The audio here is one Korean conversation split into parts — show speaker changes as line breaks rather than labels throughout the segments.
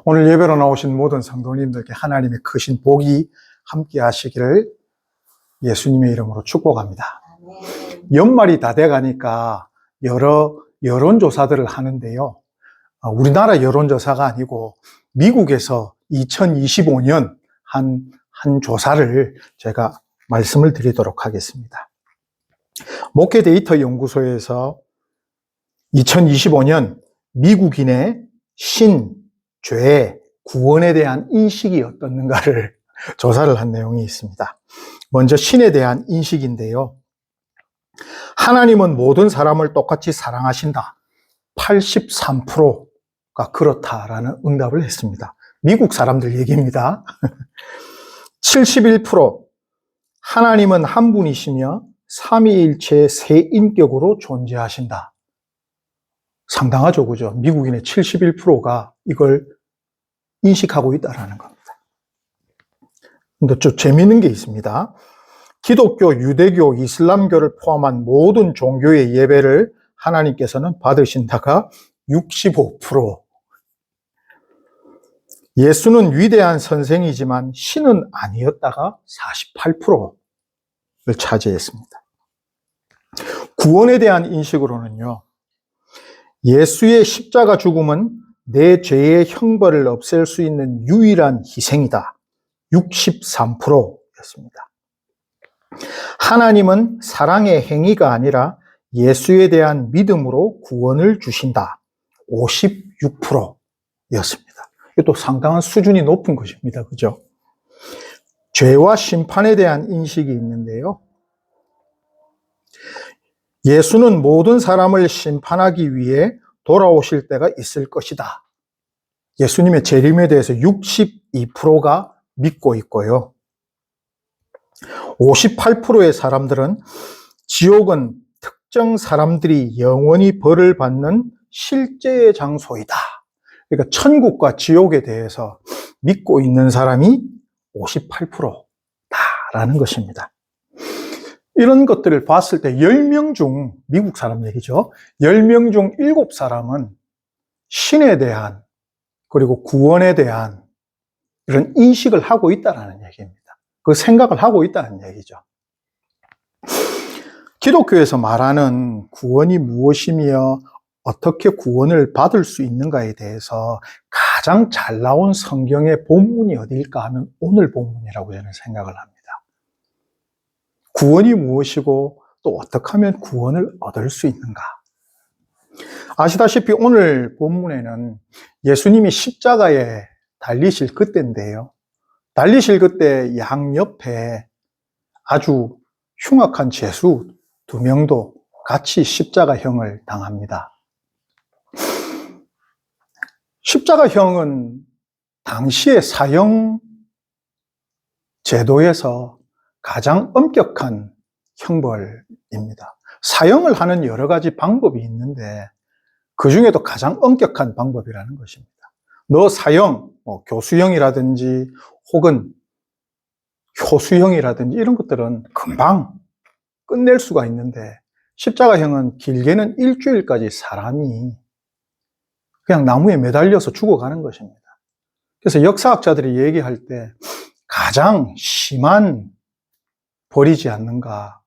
오늘 예배로 나오신 모든 성도님들께 하나님의 크신 복이 함께 하시기를 예수님의 이름으로 축복합니다. 연말이 다 돼가니까 여러 여론조사들을 하는데요. 우리나라 여론조사가 아니고 미국에서 2025년 한 조사를 제가 말씀을 드리도록 하겠습니다. 목회데이터 연구소에서 2025년 미국인의 신, 죄, 구원에 대한 인식이 어떻는가를 조사를 한 내용이 있습니다. 먼저 신에 대한 인식인데요. 하나님은 모든 사람을 똑같이 사랑하신다. 83%가 그렇다라는 응답을 했습니다. 미국 사람들 얘기입니다. 71% 하나님은 한 분이시며 삼위일체의 세 인격으로 존재하신다. 상당하죠, 그죠? 미국인의 71%가 이걸 인식하고 있다는 겁니다. 근데 좀 재미있는 게 있습니다. 기독교, 유대교, 이슬람교를 포함한 모든 종교의 예배를 하나님께서는 받으신다가 65%. 예수는 위대한 선생이지만 신은 아니었다가 48%를 차지했습니다. 구원에 대한 인식으로는요. 예수의 십자가 죽음은 내 죄의 형벌을 없앨 수 있는 유일한 희생이다. 63%였습니다. 하나님은 사랑의 행위가 아니라 예수에 대한 믿음으로 구원을 주신다. 56%였습니다. 이것도 상당한 수준이 높은 것입니다. 그죠? 죄와 심판에 대한 인식이 있는데요. 예수는 모든 사람을 심판하기 위해 돌아오실 때가 있을 것이다. 예수님의 재림에 대해서 62%가 믿고 있고요. 58%의 사람들은 지옥은 특정 사람들이 영원히 벌을 받는 실제의 장소이다. 그러니까 천국과 지옥에 대해서 믿고 있는 사람이 58%다라는 것입니다. 이런 것들을 봤을 때 10명 중, 미국 사람 얘기죠. 10명 중 7사람은 신에 대한, 그리고 구원에 대한 이런 인식을 하고 있다는 얘기입니다. 그 생각을 하고 있다는 얘기죠. 기독교에서 말하는 구원이 무엇이며 어떻게 구원을 받을 수 있는가에 대해서 가장 잘 나온 성경의 본문이 어디일까 하면 오늘 본문이라고 저는 생각을 합니다. 구원이 무엇이고 또 어떻게 하면 구원을 얻을 수 있는가? 아시다시피 오늘 본문에는 예수님이 십자가에 달리실 그때인데요. 달리실 그때 양옆에 아주 흉악한 죄수 2명도 같이 십자가형을 당합니다. 십자가형은 당시의 사형 제도에서 가장 엄격한 형벌입니다. 사형을 하는 여러 가지 방법이 있는데 그 중에도 가장 엄격한 방법이라는 것입니다. 너 사형, 교수형이라든지 혹은 효수형이라든지 이런 것들은 금방 끝낼 수가 있는데 십자가형은 길게는 일주일까지 사람이 그냥 나무에 매달려서 죽어가는 것입니다. 그래서 역사학자들이 얘기할 때 가장 심한 벌이지 않는가,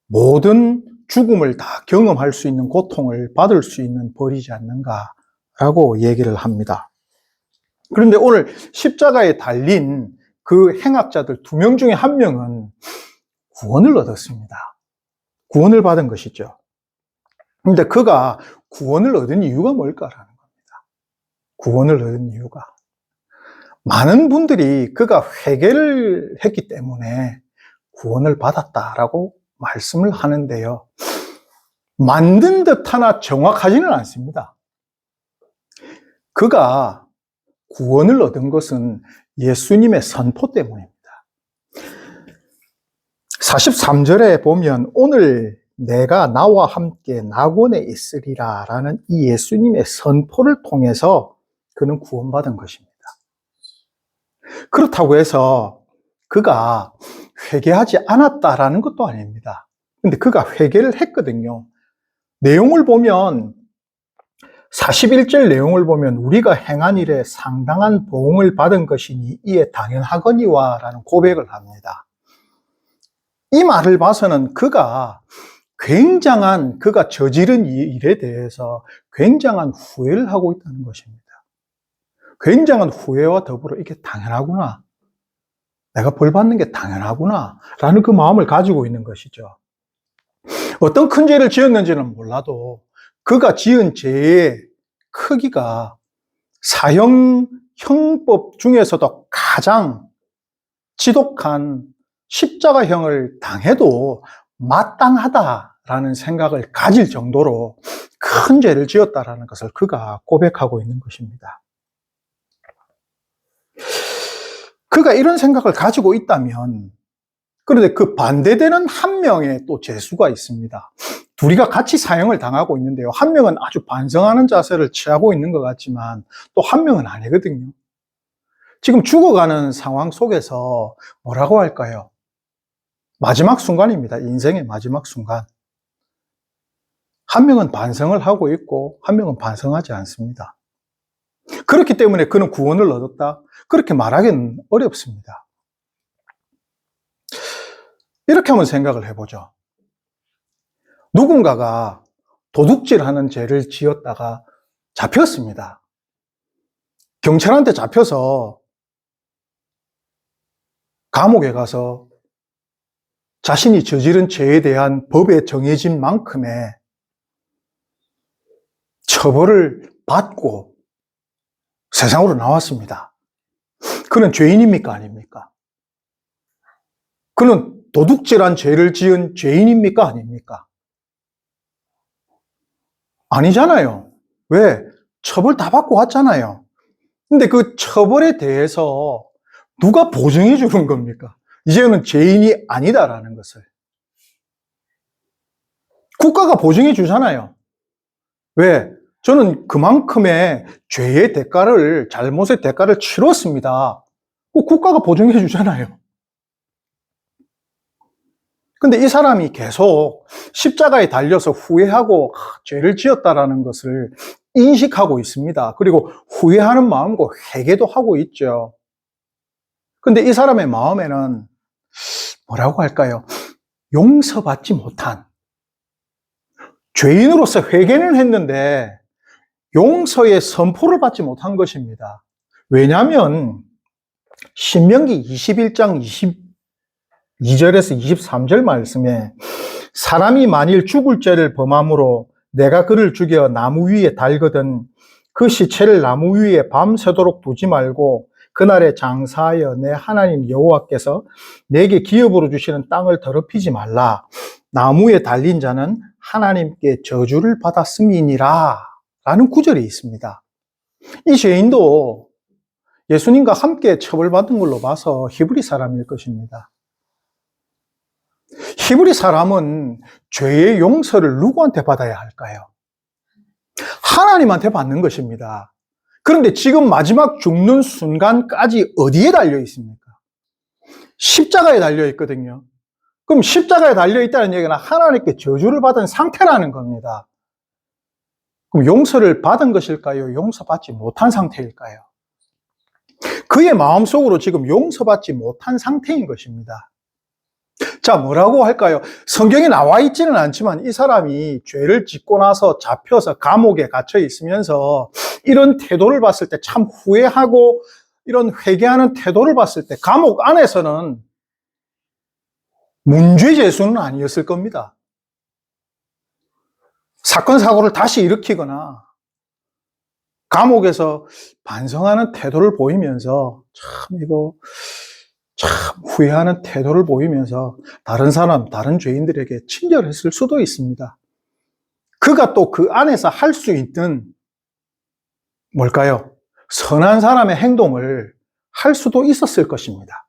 모든 죽음을 다 경험할 수 있는 고통을 받을 수 있는 벌이지 않는가라고 얘기를 합니다. 그런데 오늘 십자가에 달린 그 행악자들 2명 중에 1명은 구원을 얻었습니다. 구원을 받은 것이죠. 그런데 그가 구원을 얻은 이유가 뭘까라는 겁니다. 구원을 얻은 이유가. 많은 분들이 그가 회개를 했기 때문에 구원을 받았다라고 말씀을 하는데요. 만든 듯 하나 정확하지는 않습니다. 그가 구원을 얻은 것은 예수님의 선포 때문입니다. 43절에 보면 오늘 내가 나와 함께 낙원에 있으리라 라는 이 예수님의 선포를 통해서 그는 구원받은 것입니다. 그렇다고 해서 그가 회개하지 않았다라는 것도 아닙니다. 근데 그가 회개를 했거든요. 내용을 보면 41절 내용을 보면 우리가 행한 일에 상당한 보응을 받은 것이니 이에 당연하거니와 라는 고백을 합니다. 이 말을 봐서는 그가 저지른 이 일에 대해서 굉장한 후회를 하고 있다는 것입니다. 굉장한 후회와 더불어 이게 당연하구나. 내가 벌 받는 게 당연하구나. 라는 그 마음을 가지고 있는 것이죠. 어떤 큰 죄를 지었는지는 몰라도 그가 지은 죄의 크기가 형법 중에서도 가장 지독한 십자가형을 당해도 마땅하다라는 생각을 가질 정도로 큰 죄를 지었다라는 것을 그가 고백하고 있는 것입니다. 그가 이런 생각을 가지고 있다면, 그런데 그 반대되는 한 명의 또 죄수가 있습니다. 둘이가 같이 사형을 당하고 있는데요. 한 명은 아주 반성하는 자세를 취하고 있는 것 같지만 또 한 명은 아니거든요. 지금 죽어가는 상황 속에서 뭐라고 할까요? 마지막 순간입니다. 인생의 마지막 순간. 한 명은 반성을 하고 있고 한 명은 반성하지 않습니다. 그렇기 때문에 그는 구원을 얻었다? 그렇게 말하기는 어렵습니다. 이렇게 한번 생각을 해보죠. 누군가가 도둑질하는 죄를 지었다가 잡혔습니다. 경찰한테 잡혀서 감옥에 가서 자신이 저지른 죄에 대한 법에 정해진 만큼의 처벌을 받고 세상으로 나왔습니다. 그는 죄인입니까? 아닙니까? 그는 도둑질한 죄를 지은 죄인입니까? 아닙니까? 아니잖아요. 왜? 처벌 다 받고 왔잖아요. 근데 그 처벌에 대해서 누가 보증해 주는 겁니까? 이제는 죄인이 아니다라는 것을. 국가가 보증해 주잖아요. 왜? 저는 그만큼의 죄의 대가를, 잘못의 대가를 치렀습니다. 국가가 보증해 주잖아요. 근데 이 사람이 계속 십자가에 달려서 후회하고 죄를 지었다라는 것을 인식하고 있습니다. 그리고 후회하는 마음과 회개도 하고 있죠. 근데 이 사람의 마음에는 뭐라고 할까요? 용서받지 못한, 죄인으로서 회개는 했는데 용서의 선포를 받지 못한 것입니다. 왜냐하면 신명기 21장 22절에서 23절 말씀에 사람이 만일 죽을 죄를 범함으로 내가 그를 죽여 나무 위에 달거든 그 시체를 나무 위에 밤새도록 두지 말고 그날에 장사하여 내 하나님 여호와께서 내게 기업으로 주시는 땅을 더럽히지 말라. 나무에 달린 자는 하나님께 저주를 받았음이니라 라는 구절이 있습니다. 이 죄인도 예수님과 함께 처벌받은 걸로 봐서 히브리 사람일 것입니다. 히브리 사람은 죄의 용서를 누구한테 받아야 할까요? 하나님한테 받는 것입니다. 그런데 지금 마지막 죽는 순간까지 어디에 달려 있습니까? 십자가에 달려 있거든요. 그럼 십자가에 달려 있다는 얘기는 하나님께 저주를 받은 상태라는 겁니다. 그럼 용서를 받은 것일까요? 용서받지 못한 상태일까요? 그의 마음속으로 지금 용서받지 못한 상태인 것입니다. 자, 뭐라고 할까요? 성경에 나와 있지는 않지만 이 사람이 죄를 짓고 나서 잡혀서 감옥에 갇혀 있으면서 이런 태도를 봤을 때 참 후회하고 이런 회개하는 태도를 봤을 때 감옥 안에서는 문죄죄수는 아니었을 겁니다. 사건, 사고를 다시 일으키거나 감옥에서 반성하는 태도를 보이면서 참 후회하는 태도를 보이면서 다른 사람, 다른 죄인들에게 친절했을 수도 있습니다. 그가 또 그 안에서 할 수 있는 뭘까요? 선한 사람의 행동을 할 수도 있었을 것입니다.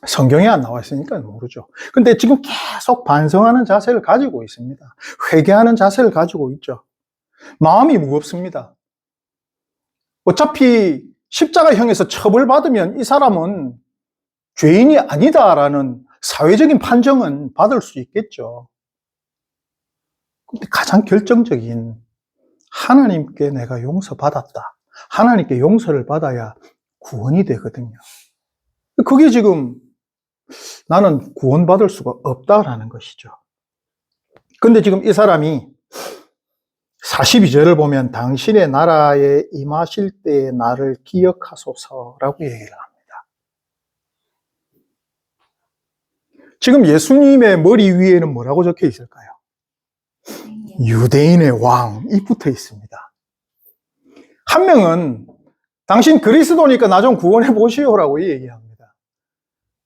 성경에 안 나와 있으니까 모르죠. 근데 지금 계속 반성하는 자세를 가지고 있습니다. 회개하는 자세를 가지고 있죠. 마음이 무겁습니다. 어차피 십자가형에서 처벌받으면 이 사람은 죄인이 아니다라는 사회적인 판정은 받을 수 있겠죠. 근데 가장 결정적인 하나님께 내가 용서받았다. 하나님께 용서를 받아야 구원이 되거든요. 그게 지금 나는 구원받을 수가 없다라는 것이죠. 근데 지금 이 사람이 42절을 보면 당신의 나라에 임하실 때의 나를 기억하소서라고 얘기를 합니다. 지금 예수님의 머리 위에는 뭐라고 적혀 있을까요? 유대인의 왕이 붙어 있습니다. 한 명은 당신 그리스도니까 나 좀 구원해 보시오라고 얘기합니다.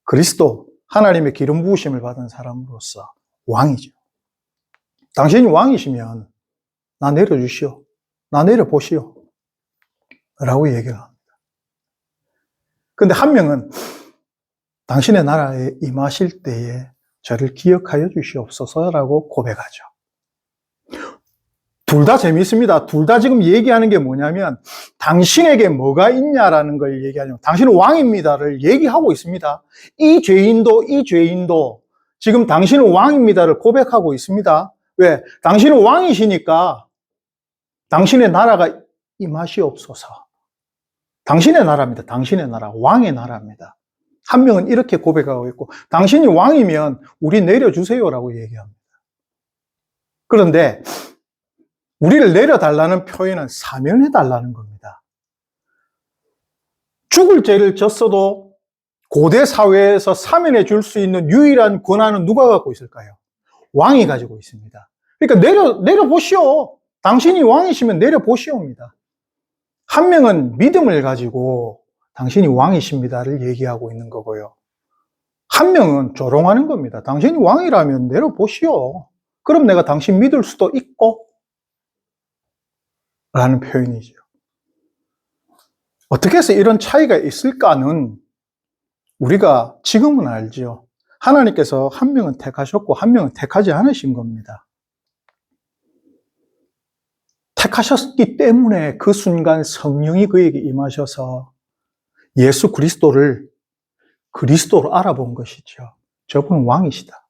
그리스도, 하나님의 기름 부으심을 받은 사람으로서 왕이죠. 당신이 왕이시면 나 내려주시오. 나 내려보시오. 라고 얘기를 합니다. 근데 한 명은 당신의 나라에 임하실 때에 저를 기억하여 주시옵소서라고 고백하죠. 둘 다 재미있습니다. 둘 다 지금 얘기하는 게 뭐냐면 당신에게 뭐가 있냐라는 걸 얘기하죠. 당신은 왕입니다를 얘기하고 있습니다. 이 죄인도 지금 당신은 왕입니다를 고백하고 있습니다. 왜? 당신은 왕이시니까 당신의 나라가 임하시옵소서. 당신의 나라입니다. 당신의 나라, 왕의 나라입니다. 한 명은 이렇게 고백하고 있고 당신이 왕이면 우리 내려주세요라고 얘기합니다. 그런데 우리를 내려달라는 표현은 사면해달라는 겁니다. 죽을 죄를 졌어도 고대 사회에서 사면해 줄 수 있는 유일한 권한은 누가 갖고 있을까요? 왕이 가지고 있습니다. 그러니까 내려보시오. 당신이 왕이시면 내려보시오입니다. 한 명은 믿음을 가지고 당신이 왕이십니다를 얘기하고 있는 거고요. 한 명은 조롱하는 겁니다. 당신이 왕이라면 내려보시오. 그럼 내가 당신 믿을 수도 있고 라는 표현이죠. 어떻게 해서 이런 차이가 있을까는 우리가 지금은 알죠. 하나님께서 한 명은 택하셨고 한 명은 택하지 않으신 겁니다. 택하셨기 때문에 그 순간 성령이 그에게 임하셔서 예수 그리스도를 그리스도로 알아본 것이죠. 저분은 왕이시다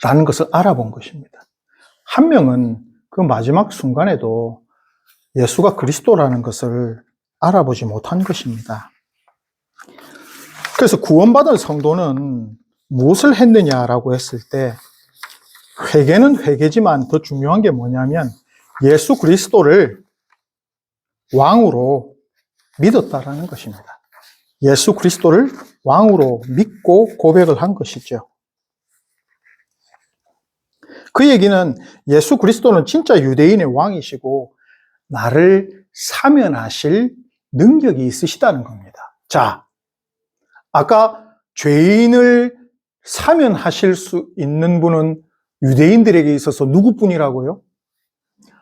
라는 것을 알아본 것입니다. 한 명은 그 마지막 순간에도 예수가 그리스도라는 것을 알아보지 못한 것입니다. 그래서 구원받은 성도는 무엇을 했느냐라고 했을 때 회개는 회개지만 더 중요한 게 뭐냐면 예수 그리스도를 왕으로 믿었다라는 것입니다. 예수 그리스도를 왕으로 믿고 고백을 한 것이죠. 그 얘기는 예수 그리스도는 진짜 유대인의 왕이시고 나를 사면하실 능력이 있으시다는 겁니다. 자, 아까 죄인을 사면하실 수 있는 분은 유대인들에게 있어서 누구뿐이라고요?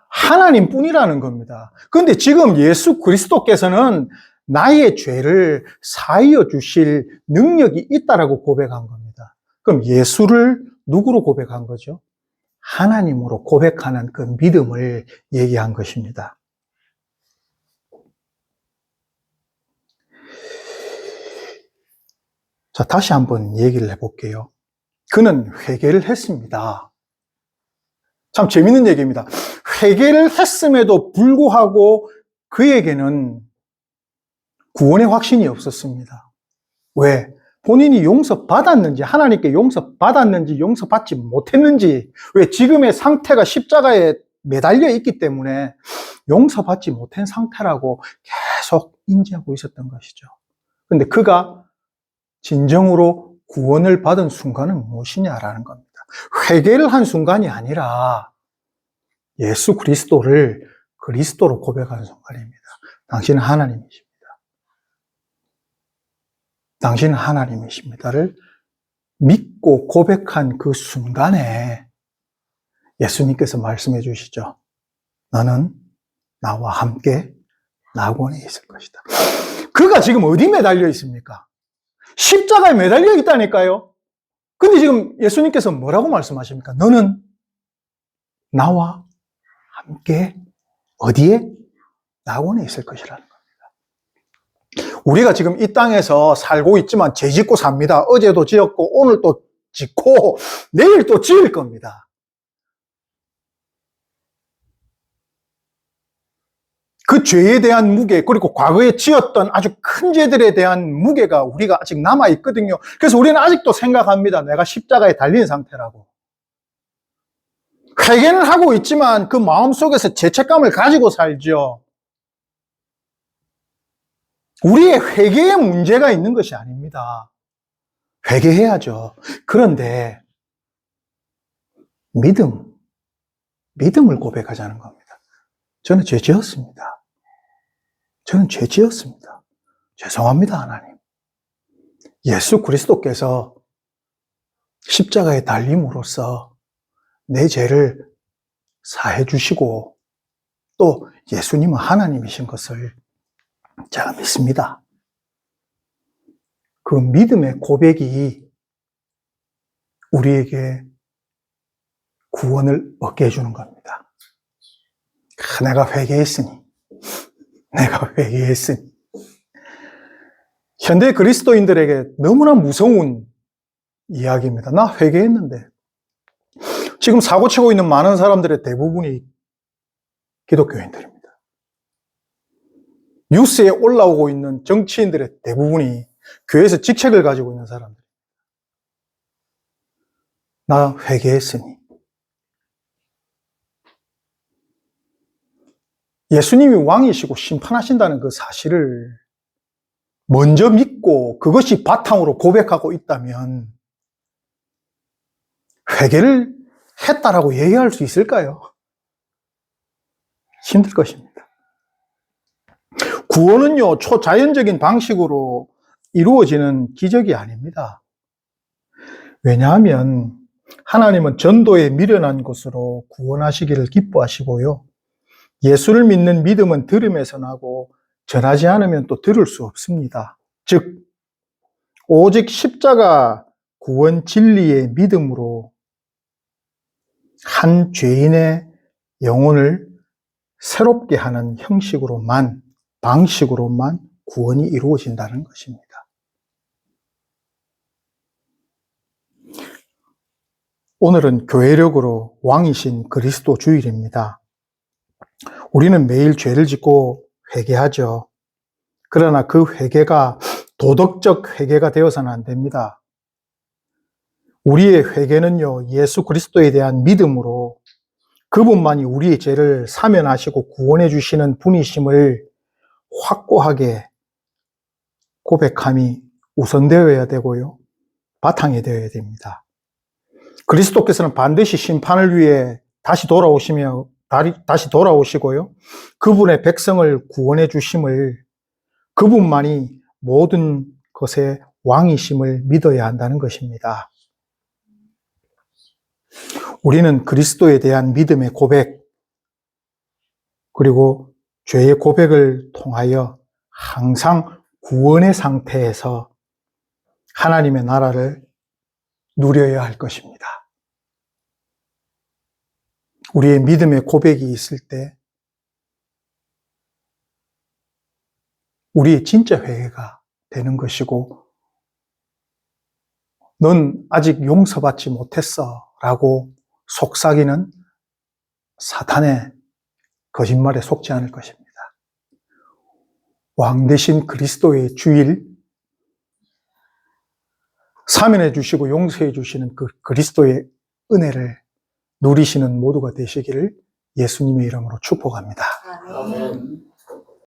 하나님뿐이라는 겁니다. 그런데 지금 예수 그리스도께서는 나의 죄를 사하여 주실 능력이 있다라고 고백한 겁니다. 그럼 예수를 누구로 고백한 거죠? 하나님으로 고백하는 그 믿음을 얘기한 것입니다. 자, 다시 한번 얘기를 해볼게요. 그는 회개를 했습니다. 참 재밌는 얘기입니다. 회개를 했음에도 불구하고 그에게는 구원의 확신이 없었습니다. 왜? 본인이 용서받았는지, 하나님께 용서받았는지, 용서받지 못했는지, 왜 지금의 상태가 십자가에 매달려 있기 때문에 용서받지 못한 상태라고 계속 인지하고 있었던 것이죠. 근데 그가 진정으로 구원을 받은 순간은 무엇이냐라는 겁니다. 회개를 한 순간이 아니라 예수 그리스도를 그리스도로 고백하는 순간입니다. 당신은 하나님이십니다. 당신은 하나님이십니다를 믿고 고백한 그 순간에 예수님께서 말씀해 주시죠. 너는 나와 함께 낙원에 있을 것이다. 그가 지금 어디 매달려 있습니까? 십자가에 매달려 있다니까요. 근데 지금 예수님께서 뭐라고 말씀하십니까? 너는 나와 함께 어디에? 낙원에 있을 것이라는 겁니다. 우리가 지금 이 땅에서 살고 있지만 죄 짓고 삽니다. 어제도 지었고 오늘 또 짓고 내일 또 지을 겁니다. 그 죄에 대한 무게, 그리고 과거에 지었던 아주 큰 죄들에 대한 무게가 우리가 아직 남아있거든요. 그래서 우리는 아직도 생각합니다. 내가 십자가에 달린 상태라고. 회개는 하고 있지만 그 마음속에서 죄책감을 가지고 살죠. 우리의 회개에 문제가 있는 것이 아닙니다. 회개해야죠. 그런데 믿음을 고백하자는 겁니다. 저는 죄 지었습니다. 저는 죄 지었습니다. 죄송합니다, 하나님. 예수 그리스도께서 십자가에 달림으로써 내 죄를 사해 주시고 또 예수님은 하나님이신 것을 제가 믿습니다. 그 믿음의 고백이 우리에게 구원을 얻게 해주는 겁니다. 내가 회개했으니. 현대 그리스도인들에게 너무나 무서운 이야기입니다. 나 회개했는데. 지금 사고치고 있는 많은 사람들의 대부분이 기독교인들입니다. 뉴스에 올라오고 있는 정치인들의 대부분이 교회에서 직책을 가지고 있는 사람들. 나 회개했으니. 예수님이 왕이시고 심판하신다는 그 사실을 먼저 믿고 그것이 바탕으로 고백하고 있다면 회개를 했다라고 얘기할 수 있을까요? 힘들 것입니다. 구원은요, 초자연적인 방식으로 이루어지는 기적이 아닙니다. 왜냐하면 하나님은 전도에 미련한 것으로 구원하시기를 기뻐하시고요. 예수를 믿는 믿음은 들음에서 나고 전하지 않으면 또 들을 수 없습니다. 즉, 오직 십자가 구원 진리의 믿음으로 한 죄인의 영혼을 새롭게 하는 방식으로만 구원이 이루어진다는 것입니다. 오늘은 교회력으로 왕이신 그리스도 주일입니다. 우리는 매일 죄를 짓고 회개하죠. 그러나 그 회개가 도덕적 회개가 되어서는 안 됩니다. 우리의 회개는요, 예수 그리스도에 대한 믿음으로 그분만이 우리의 죄를 사면하시고 구원해 주시는 분이심을 확고하게 고백함이 우선되어야 되고요, 바탕이 되어야 됩니다. 그리스도께서는 반드시 심판을 위해 다시 돌아오시고요, 그분의 백성을 구원해 주심을, 그분만이 모든 것의 왕이심을 믿어야 한다는 것입니다. 우리는 그리스도에 대한 믿음의 고백, 그리고 죄의 고백을 통하여 항상 구원의 상태에서 하나님의 나라를 누려야 할 것입니다. 우리의 믿음의 고백이 있을 때 우리의 진짜 회개가 되는 것이고, 넌 아직 용서받지 못했어 라고 속삭이는 사탄의 거짓말에 속지 않을 것입니다. 왕 대신 그리스도의 주일, 사면해 주시고 용서해 주시는 그 그리스도의 은혜를 누리시는 모두가 되시기를 예수님의 이름으로 축복합니다.
아멘.